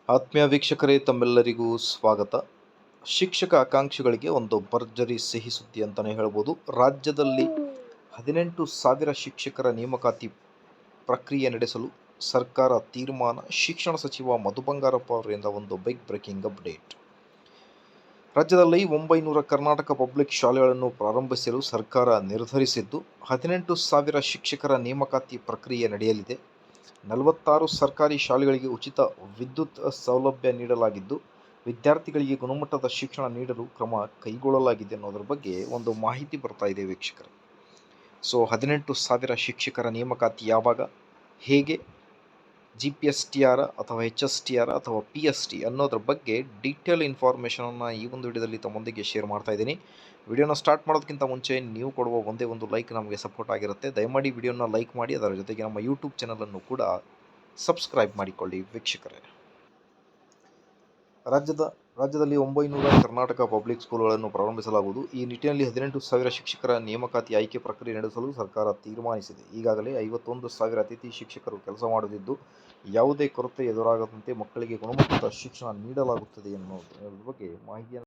ಆತ್ಮೀಯ ವೀಕ್ಷಕರೇ, ತಮ್ಮೆಲ್ಲರಿಗೂ ಸ್ವಾಗತ. ಶಿಕ್ಷಕ ಆಕಾಂಕ್ಷಿಗಳಿಗೆ ಒಂದು ಭರ್ಜರಿ ಸಿಹಿ ಸುದ್ದಿ ಅಂತಲೇ ಹೇಳ್ಬೋದು. ರಾಜ್ಯದಲ್ಲಿ 18,000 ಶಿಕ್ಷಕರ ನೇಮಕಾತಿ ಪ್ರಕ್ರಿಯೆ ನಡೆಸಲು ಸರ್ಕಾರ ತೀರ್ಮಾನ. ಶಿಕ್ಷಣ ಸಚಿವ ಮಧು ಬಂಗಾರಪ್ಪ ಅವರಿಂದ ಒಂದು ಬಿಗ್ ಬ್ರೇಕಿಂಗ್ ಅಪ್ಡೇಟ್. ರಾಜ್ಯದಲ್ಲಿ 900 ಕರ್ನಾಟಕ ಪಬ್ಲಿಕ್ ಶಾಲೆಗಳನ್ನು ಪ್ರಾರಂಭಿಸಲು ಸರ್ಕಾರ ನಿರ್ಧರಿಸಿದ್ದು, 18,000 ಶಿಕ್ಷಕರ ನೇಮಕಾತಿ ಪ್ರಕ್ರಿಯೆ ನಡೆಯಲಿದೆ. 46 ಸರ್ಕಾರಿ ಶಾಲೆಗಳಿಗೆ ಉಚಿತ ವಿದ್ಯುತ್ ಸೌಲಭ್ಯ ನೀಡಲಾಗಿದ್ದು, ವಿದ್ಯಾರ್ಥಿಗಳಿಗೆ ಗುಣಮಟ್ಟದ ಶಿಕ್ಷಣ ನೀಡಲು ಕ್ರಮ ಕೈಗೊಳ್ಳಲಾಗಿದೆ ಅನ್ನೋದ್ರ ಬಗ್ಗೆ ಒಂದು ಮಾಹಿತಿ ಬರ್ತಾ ಇದೆ ವೀಕ್ಷಕರೇ. 18,000 ಶಿಕ್ಷಕರ ನೇಮಕಾತಿ ಯಾವಾಗ, ಹೇಗೆ, GPSTR ಅಥವಾ HSTR ಅಥವಾ PST ಅನ್ನೋದ್ರ ಬಗ್ಗೆ ಡೀಟೇಲ್ ಇನ್ಫಾರ್ಮೇಷನನ್ನು ಈ ಒಂದು ವಿಡಿಯೋದಲ್ಲಿ ತಮ್ಮೊಂದಿಗೆ ಶೇರ್ ಮಾಡ್ತಾ ಇದ್ದೀನಿ. ವಿಡಿಯೋನ ಸ್ಟಾರ್ಟ್ ಮಾಡೋದಕ್ಕಿಂತ ಮುಂಚೆ ನೀವು ಕೊಡುವ ಒಂದೇ ಒಂದು ಲೈಕ್ ನಮಗೆ ಸಪೋರ್ಟ್ ಆಗಿರುತ್ತೆ. ದಯಮಾಡಿ ವಿಡಿಯೋನ ಲೈಕ್ ಮಾಡಿ, ಅದರ ಜೊತೆಗೆ ನಮ್ಮ ಯೂಟ್ಯೂಬ್ ಚಾನಲನ್ನು ಕೂಡ ಸಬ್ಸ್ಕ್ರೈಬ್ ಮಾಡಿಕೊಳ್ಳಿ ವೀಕ್ಷಕರೇ. ರಾಜ್ಯದಲ್ಲಿ 900 ಕರ್ನಾಟಕ ಪಬ್ಲಿಕ್ ಸ್ಕೂಲ್ಗಳನ್ನು ಪ್ರಾರಂಭಿಸಲಾಗುವುದು. ಈ ನಿಟ್ಟಿನಲ್ಲಿ 18,000 ಶಿಕ್ಷಕರ ನೇಮಕಾತಿ ಆಯ್ಕೆ ಪ್ರಕ್ರಿಯೆ ನಡೆಸಲು ಸರ್ಕಾರ ತೀರ್ಮಾನಿಸಿದೆ. ಈಗಾಗಲೇ 51,000 ಅತಿಥಿ ಶಿಕ್ಷಕರು ಕೆಲಸ ಮಾಡುತ್ತಿದ್ದು, ಯಾವುದೇ ಕೊರತೆ ಎದುರಾಗದಂತೆ ಮಕ್ಕಳಿಗೆ ಗುಣಮಟ್ಟದ ಶಿಕ್ಷಣ ನೀಡಲಾಗುತ್ತದೆ ಎನ್ನುವುದರ ಬಗ್ಗೆ ಮಾಹಿತಿಯನ್ನು